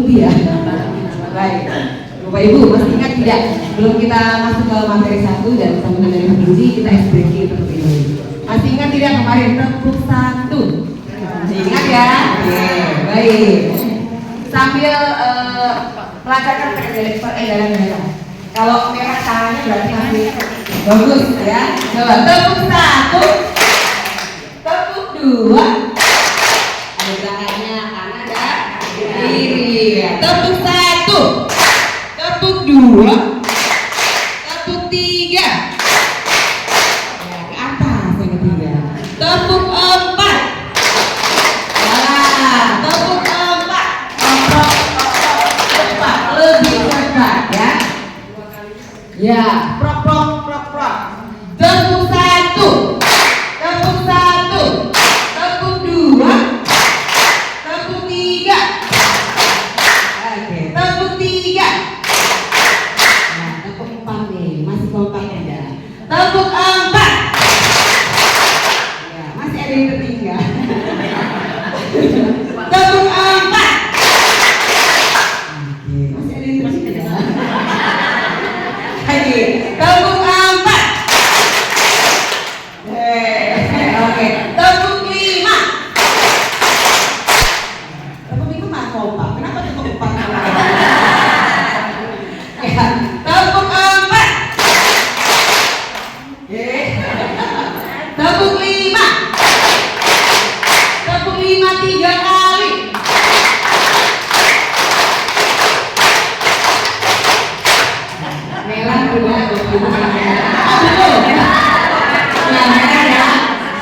lebih ya. Baik, Bapak Ibu masih ingat tidak? Sebelum kita masuk ke materi 1 dan sambil dari Biji, kita ekspresi terlebih dahulu. Masih ingat tidak kemarin tepuk 1? Masih ingat ya? Oke, baik. Sambil pelacakan peredaran darah. Kalau merah tangannya berarti masih bagus ya. Coba tepuk 1, tepuk 2. Ada belakangnya kanan dan kiri. Tepuk 1, tepuk 2, tepuk 3. Ya, ke atas yang ketiga. Tepuk 4. Nah, tepuk 4. Cepat, lebih cepat ya. Ya, prok. Tepuk 1, tepuk 1, tepuk 2, tepuk 3. Oke, tepuk 3. Nah, tepuk 4 nih, masih kompak aja. Tepuk 4. Ya, masih ada yang tertinggal. Tepuk 4. Oke, masih ada yang tertinggal. Lagi, tepuk 4. Oke, tepuk 5. Tepuk 5 mah kompak. Kenapa tepuk 4? Ya, tepuk 4. Tepuk 5. Tepuk 5 3 kali. Merah udah, betul. Ya, merah ya.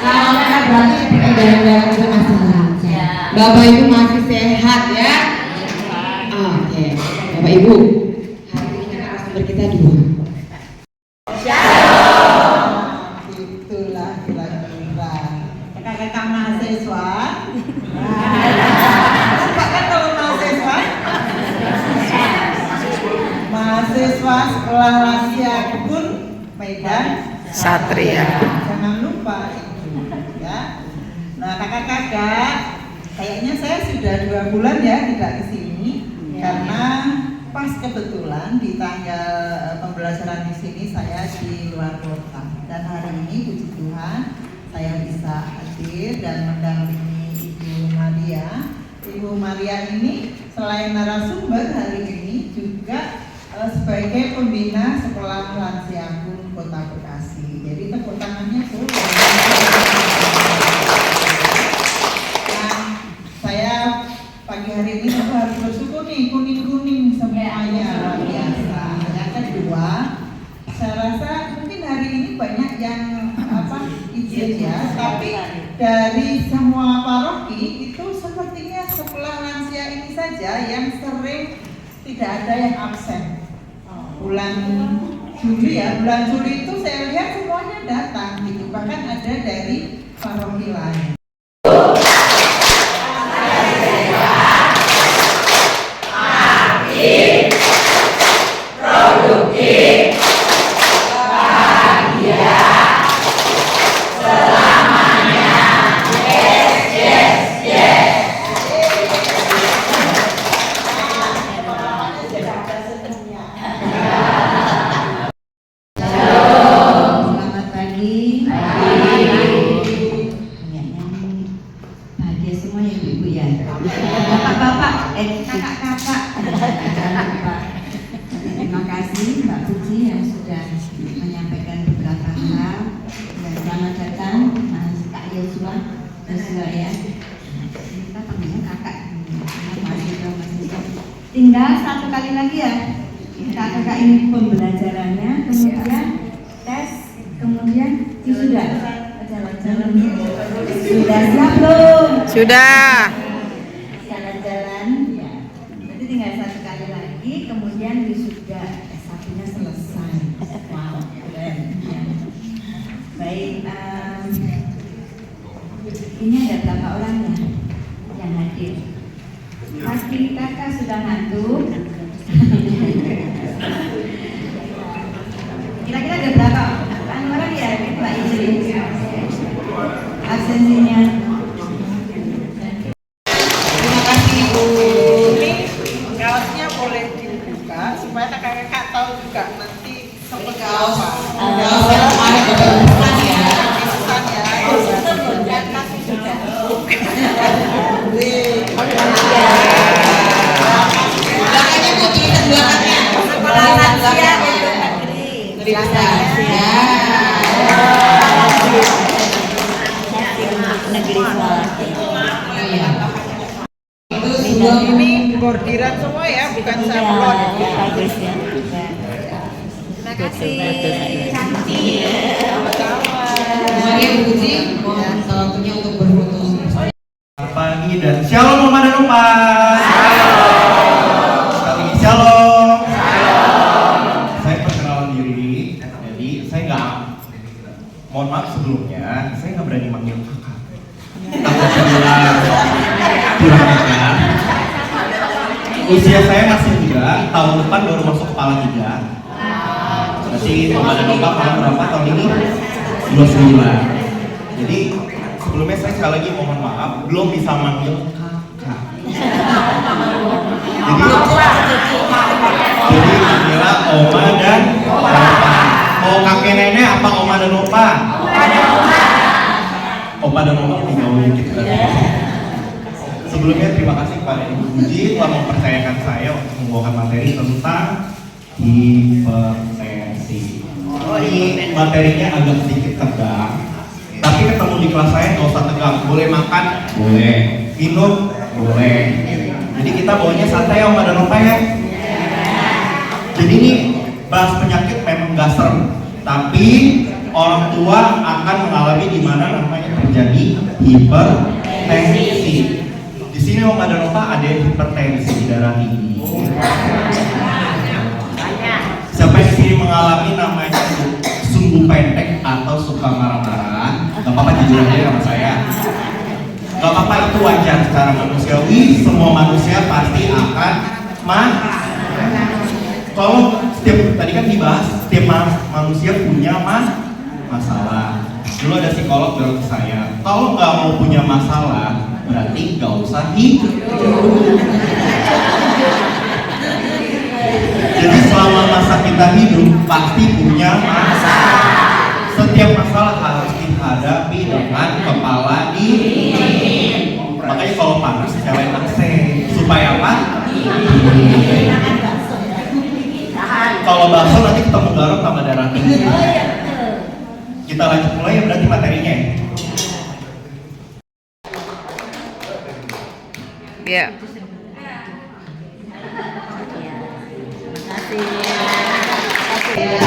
Kalau merah berarti peredaran darah itu masih lancar. Bapak Ibu masih sehat ya. Oke, Bapak Ibu. Hari ini kan narasumber kita 2. Itulah kira-kira kakak mahasiswa. Suka kan kalau mahasiswa? Mahasiswa Sekolah Lansia Kebun Medan Satria. Jangan lupa itu ya. Nah kakak-kakak, kayaknya saya sudah 2 bulan ya tidak kesini karena pas kebetulan di tanggal pembelajaran di sini saya di luar kota dan hari ini puji Tuhan saya bisa hadir dan mendampingi Ibu Maria. Ibu Maria ini selain narasumber hari ini juga sebagai pembina Sekolah Lansia Kebun Kota Bekasi. Jadi tepuk tangannya tuh. Nah, saya pagi hari ini harus bersyukur nih, kuning-kuning semuanya luar biasa. Yang kedua, saya rasa mungkin hari ini banyak yang izin ya, tapi dari semua paroki itu sepertinya sekolah lansia ini saja yang sering tidak ada yang absen. Bulan Juli ya, bulan Juli itu saya lihat semuanya datang gitu, bahkan ada dari paroki lain. Produktif, bahagia, selamanya. Yes. Selamat pagi. Bahagia semua ya ibu ya. Bapak-bapak, kakak-kakak. Terima kasih Mbak Puji yang sudah menyampaikan beberapa hal. Dan selamat datang Mas Kak Yosua ya. Kita panggilnya kakak. Mahasiswa. Tinggal 1 kali lagi ya. Kakak ini pembelajarannya, kemudian tes, kemudian wisuda. Sudah siap belum? Sudah. Jalan-jalan ya. Berarti tinggal 1 kali lagi, kemudian wisuda S1-nya selesai. Wow, keren. Ya. Baik, ini ada berapa orang ya yang hadir? Pasti kakak sudah ngantuk. Kira-kira ada berapa orang ya Mbak Istri? Absensinya. Terima kasih Ibu. supaya kakak-kakak tahu juga nanti seperti kaos apa. kaos yang kemarin Bapak pesan ya. Pesan ya. Belakangnya Bu, tulisan belakangnya. Sekolah lansia untuk negeri. Lebih besar. Ya. Negeri sekolah. Iya. Itu Sebelum sebelum ini bordiran semua ya, bukan Iya, sablon. bagus ya. Terima kasih. Maria Bu Puji, mohon waktunya untuk berfoto. Selamat pagi dan shalom Oma dan Opa. Sekali lagi shalom. Saya perkenalan diri. Jadi saya nggak, mohon maaf sebelumnya, saya nggak berani manggil kakak. Takut terbilang kurang ajar. Usia saya masih muda, tahun depan baru masuk kepala 3. Berarti Oma dan Opa kepala berapa tahun ini? 29. Jadi sebelumnya saya sekali lagi mohon maaf belum bisa manggil kakak. Jadi manggilnya Oma dan Opa. Mau kakek nenek apa Oma dan Opa? Opa dan Oma tinggal dikit. Sebelumnya terima kasih kepada Ibu Puji telah mempercayakan saya untuk membawakan materi tentang hipertensi. Ini materinya agak sedikit tegang, tapi ketemu di kelas saya nggak usah tegang. Boleh makan, boleh. Minum, boleh. Jadi kita bawanya santai ya Oma dan Opa ya. Jadi ini bahas penyakit memang nggak serem, tapi orang tua akan mengalami di mana namanya terjadi hipertensi. Di sini Oma dan Opa ada hipertensi darah tinggi. Siapa yang di sini mengalami namanya sumbu pendek atau suka marah-marah? Gak apa-apa jujur aja sama saya. Gak apa-apa, itu wajar secara manusiawi. Semua manusia pasti akan kalau setiap tadi kan dibahas setiap manusia punya masalah. Dulu ada psikolog bilang ke saya, kalau nggak mau punya masalah berarti nggak usah hidup. Jadi selama masa kita hidup pasti punya masalah. Setiap masalah harus dihadapi dengan kepala dingin. Makanya kalau panas nyalain AC supaya apa? Kalau bakso nanti ketemu garam sama darah tinggi. Kita lanjut mulai ya berarti materinya. Ya. Terima kasih.